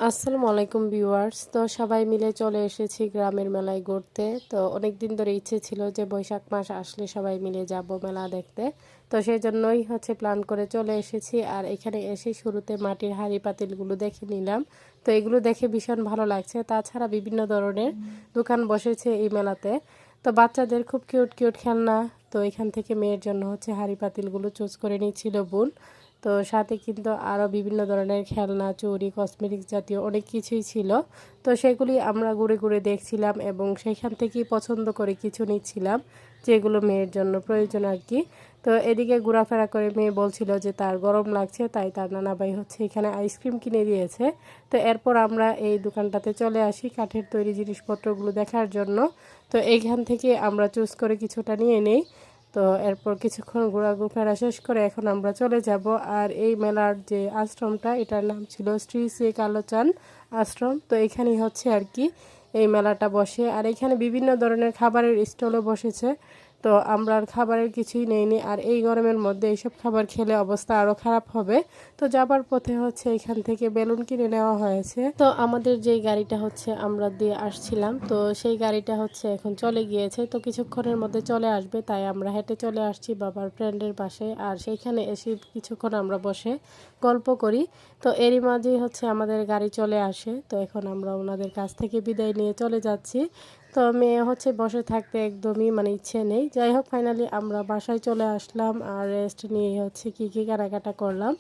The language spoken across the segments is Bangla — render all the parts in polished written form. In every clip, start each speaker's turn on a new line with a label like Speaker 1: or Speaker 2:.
Speaker 1: আসসালামু আলাইকুম ভিউয়ার্স। তো সবাই মিলে চলে এসেছি গ্রামের মেলায় ঘুরতে। তো অনেক দিন ধরে ইচ্ছে ছিল যে বৈশাখ মাস আসলে সবাই মিলে যাব মেলা দেখতে। তো সেই জন্যই প্ল্যান করে চলে এসেছি। আর এখানে এসে শুরুতে মাটির হাঁড়ি পাতিলগুলো দেখে নিলাম। তো এগুলো দেখে ভীষণ ভালো লাগছে। তাছাড়া বিভিন্ন ধরনের দোকান বসেছে এই মেলাতে। তো বাচ্চাদের খুব কিউট কিউট খেলনা। তো এখান থেকে মেয়ের জন্য হাঁড়ি পাতিলগুলো চুজ করে নিচ্ছিল বোন। তো সাথে কিন্তু আরও বিভিন্ন ধরনের খেলনা, চুড়ি, কসমেটিক্স জাতীয় অনেক কিছুই ছিল। তো সেগুলি আমরা ঘুরে ঘুরে দেখছিলাম এবং সেখান থেকেই পছন্দ করে কিছু নিচ্ছিলাম, যেগুলো মেয়ের জন্য প্রয়োজন আর কি। তো এদিকে ঘোরাফেরা করে মেয়ে বলছিল যে তার গরম লাগছে, তাই তার নানা ভাই এখানে আইসক্রিম কিনে দিয়েছে। তো এরপর আমরা এই দোকানটাতে চলে আসি কাঠের তৈরি জিনিসপত্রগুলো দেখার জন্য। তো এইখান থেকে আমরা চুজ করে কিছুটা নিয়ে নেই। তো এরপর কিছুক্ষণ ঘোরাঘুরা শেষ করে এখন আমরা চলে যাব। আর এই মেলার যে আশ্রমটা, এটার নাম ছিল শ্রী শ্রী কালোচান আশ্রম। তো এখানেই আর কি এই মেলাটা বসে। আর এখানে বিভিন্ন ধরনের খাবারের স্টলও বসেছে। তো আমরা আর খাবারের কিছুই নেইনি। আর এই গরমের মধ্যে এইসব খাবার খেলে অবস্থা আরও খারাপ হবে। তো যাবার পথে এখান থেকে বেলুন কিনে নেওয়া হয়েছে। তো আমাদের যে গাড়িটা আমরা দিয়ে আসছিলাম, তো সেই গাড়িটা এখন চলে গিয়েছে। তো কিছুক্ষণের মধ্যে চলে আসবে, তাই আমরা হেঁটে চলে আসছি বাবার ফ্রেন্ডের পাশে। আর সেইখানে এসে কিছুক্ষণ আমরা বসে গল্প করি। তো এরই মাঝেই আমাদের গাড়ি চলে আসে। তো এখন আমরা ওনাদের কাছ থেকে বিদায় নিয়ে চলে যাচ্ছি। তো মেয়ে বসে থাকতে একদমই ইচ্ছে নেই। যাই হোক, ফাইনালি আমরা বাসায় চলে আসলাম। আর রেস্ট নিয়ে কী কী কেনাকাটা করলাম,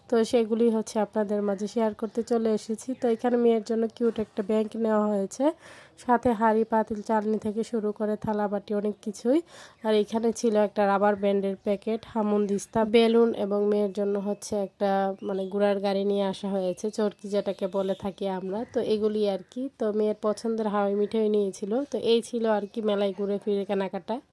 Speaker 1: তো সেগুলি আপনাদের মাঝে শেয়ার করতে চলে এসেছি। তো এখানে মেয়ের জন্য কিউট একটা ব্যাগ নেওয়া হয়েছে, সাথে হাঁড়ি পাতিল চালনি থেকে শুরু করে থালা বাটি অনেক কিছুই। আর এখানে ছিল একটা রাবার ব্যান্ডের প্যাকেট, হামুনদিস্তা, বেলুন এবং মেয়ের জন্য একটা ঘোড়ার গাড়ি নিয়ে আসা হয়েছে, চরকি যেটাকে বলে থাকি আমরা। তো এগুলি আর কি। তো মেয়ের পছন্দের হাওয়াই মিঠাই নিয়েছিল। তো এই ছিল আর কি মেলায় ঘুরে ফিরে কেনাকাটা।